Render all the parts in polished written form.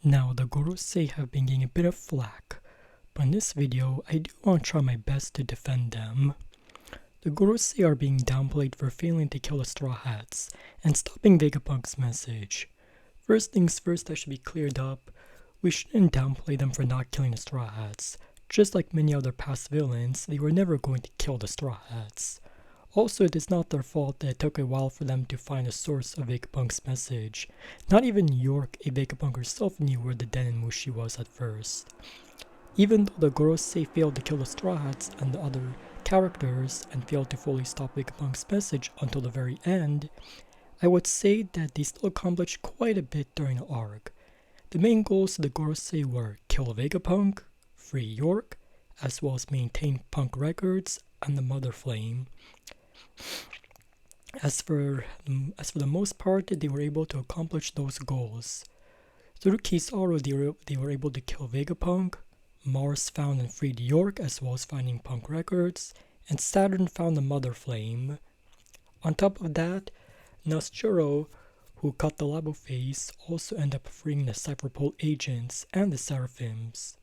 Now, the Gorosei have been getting a bit of flack, but in this video, I do want to try my best to defend them. The Gorosei are being downplayed for failing to kill the Straw Hats and stopping Vegapunk's message. First things first, that should be cleared up. We shouldn't downplay them for not killing the Straw Hats. Just like many other past villains, they were never going to kill the Straw Hats. Also, it is not their fault that it took a while for them to find the source of Vegapunk's message. Not even York, a Vegapunk herself, knew where the Den and Mushi was at first. Even though the Gorosei failed to kill the Straw Hats and the other characters and failed to fully stop Vegapunk's message until the very end, I would say that they still accomplished quite a bit during the arc. The main goals of the Gorosei were kill Vegapunk, free York, as well as maintain Punk records and the Mother Flame. As for the most part, they were able to accomplish those goals. Through Kizaru, they were able to kill Vegapunk, Mars found and freed York as well as finding Punk records, and Saturn found the Mother Flame. On top of that, Nusjuro, who cut the Labo face, also ended up freeing the Cypherpole agents and the Seraphims.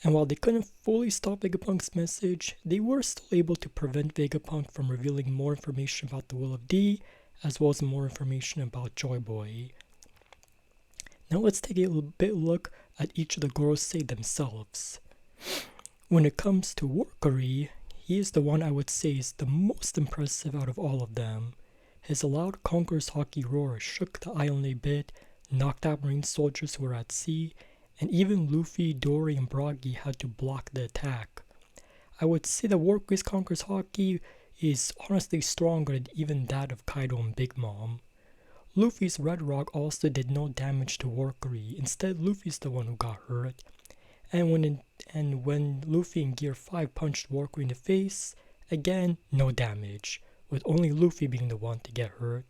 And while they couldn't fully stop Vegapunk's message, they were still able to prevent Vegapunk from revealing more information about the Will of D, as well as more information about Joy Boy. Now let's take a look at each of the Gorosei themselves. When it comes to Warcury, he is the one I would say is the most impressive out of all of them. His loud Conqueror's Hockey roar shook the island a bit, knocked out Marine soldiers who were at sea, and even Luffy, Dory, and Broggy had to block the attack. I would say that Warcury's Conqueror's Hockey is honestly stronger than even that of Kaido and Big Mom. Luffy's Red Rock also did no damage to Warcury. Instead, Luffy's the one who got hurt. And when Luffy in Gear 5 punched Warcury in the face, again, no damage, with only Luffy being the one to get hurt.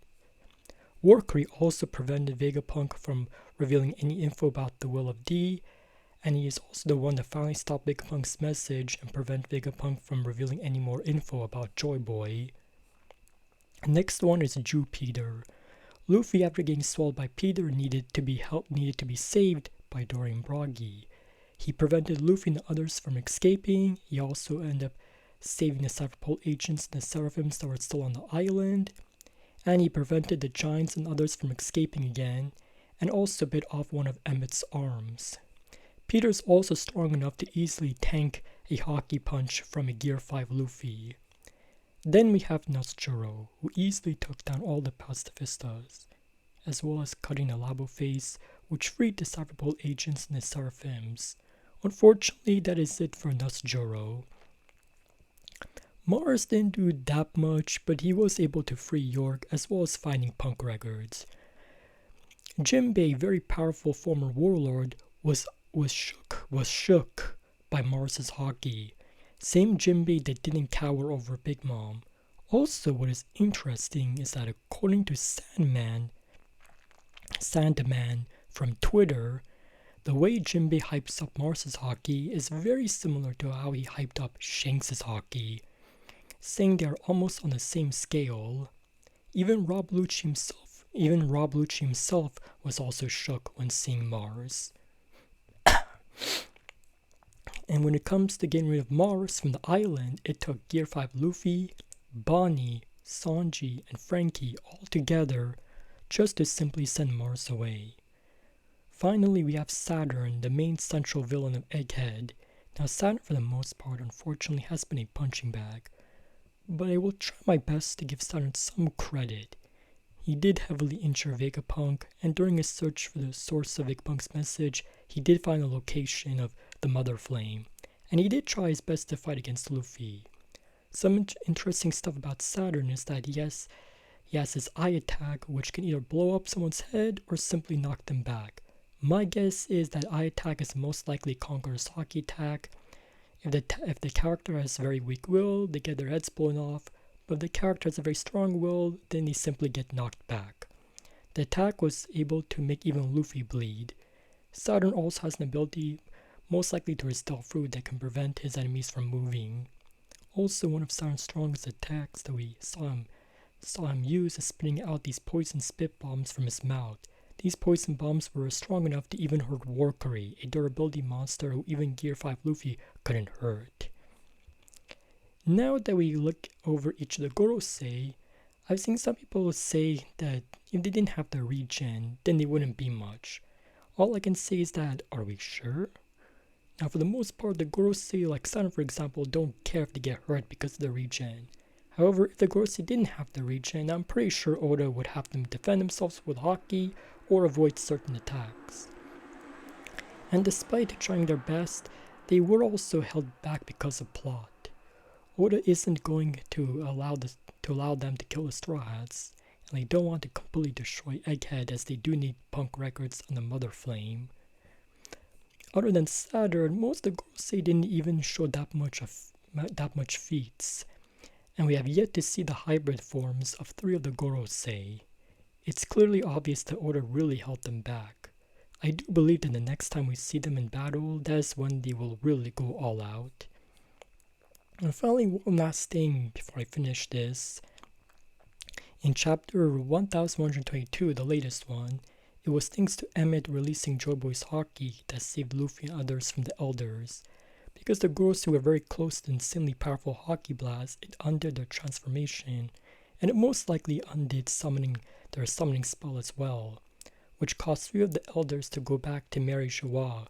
Warcury also prevented Vegapunk from revealing any info about the Will of D, and he is also the one that finally stopped Vegapunk's message and prevent Vegapunk from revealing any more info about Joy Boy. Next one is Jew Peter. Luffy, after getting swallowed by Peter, needed to be saved by Dory and Broggy. He prevented Luffy and the others from escaping. He also ended up saving the Cypherpole agents and the Seraphims that were still on the island. And he prevented the Giants and others from escaping again, and also bit off one of Emmett's arms. Peter's also strong enough to easily tank a hockey punch from a Gear 5 Luffy. Then we have Nusjuro, who easily took down all the pacifistas, as well as cutting the Labo face, which freed the Cypherpole agents and the Seraphims. Unfortunately, that is it for Nusjuro. Mars didn't do that much, but he was able to free York as well as finding Punk records. Jinbei, very powerful former warlord, was shook by Mars's hockey. Same Jinbei that didn't cower over Big Mom. Also, what is interesting is that according to Sandman from Twitter, the way Jinbei hypes up Mars's hockey is very similar to how he hyped up Shanks' hockey, saying they are almost on the same scale. Even Rob Lucci himself was also shook when seeing Mars. And when it comes to getting rid of Mars from the island, it took Gear 5 Luffy, Bonnie, Sanji, and Frankie all together just to simply send Mars away. Finally, we have Saturn, the main central villain of Egghead. Now, Saturn, for the most part, unfortunately has been a punching bag, but I will try my best to give Saturn some credit. He did heavily injure Vegapunk, and during his search for the source of Vegapunk's message, he did find the location of the Mother Flame, and he did try his best to fight against Luffy. Some interesting stuff about Saturn is that he has his eye attack, which can either blow up someone's head or simply knock them back. My guess is that eye attack is most likely Conqueror's Hockey attack. If the character has very weak will, they get their heads blown off, but if the character has a very strong will, then they simply get knocked back. The attack was able to make even Luffy bleed. Saturn also has an ability, most likely to restore food, that can prevent his enemies from moving. Also, one of Saturn's strongest attacks that we saw him use is spitting out these poison spit bombs from his mouth. These poison bombs were strong enough to even hurt Warcury, a durability monster who even Gear 5 Luffy couldn't hurt. Now that we look over each of the Gorosei, I've seen some people say that if they didn't have the regen, then they wouldn't be much. All I can say is that, are we sure? Now for the most part, the Gorosei like Saturn for example don't care if they get hurt because of the regen. However, if the Gorosei didn't have the regen, I'm pretty sure Oda would have them defend themselves with Haki or avoid certain attacks. And despite trying their best, they were also held back because of plot. Oda isn't going to allow them to kill the Straw Hats, and they don't want to completely destroy Egghead as they do need punk records on the Mother Flame. Other than Saturn, most of the Gorosei didn't even show that much feats, and we have yet to see the hybrid forms of 3 of the Gorosei. It's clearly obvious that Oda really held them back. I do believe that the next time we see them in battle, that is when they will really go all out. And finally, one last thing before I finish this. In chapter 1122, the latest one, it was thanks to Emmett releasing Joy Boy's Haki that saved Luffy and others from the Elders. Because the Gorosei were very close to insanely powerful Haki Blast, it undid their transformation, and it most likely undid their summoning spell as well, which caused 3 of the Elders to go back to Mary Joie.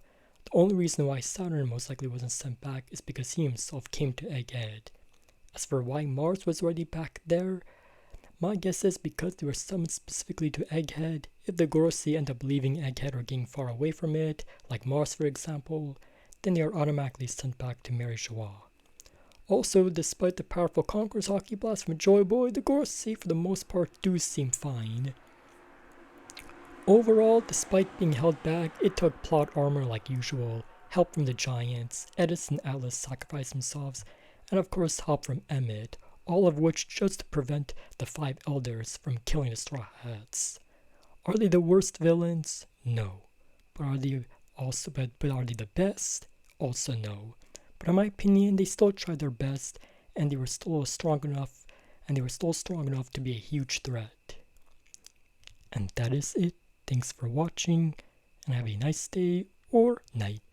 The only reason why Saturn most likely wasn't sent back is because he himself came to Egghead. As for why Mars was already back there, my guess is because they were summoned specifically to Egghead. If the Gorosei end up leaving Egghead or getting far away from it, like Mars for example, then they are automatically sent back to Mary Joie. Also, despite the powerful Conqueror's Haki Blast from Joy Boy, the Gorosei for the most part do seem fine. Overall, despite being held back, it took plot armor like usual, help from the Giants, Edis and Atlas sacrificed themselves, and of course help from Emmett, all of which just to prevent the 5 Elders from killing the Straw Hats. Are they the worst villains? No. But are they the best? Also no. But in my opinion, they still tried their best, and they were still strong enough to be a huge threat. And that is it. Thanks for watching, and have a nice day or night.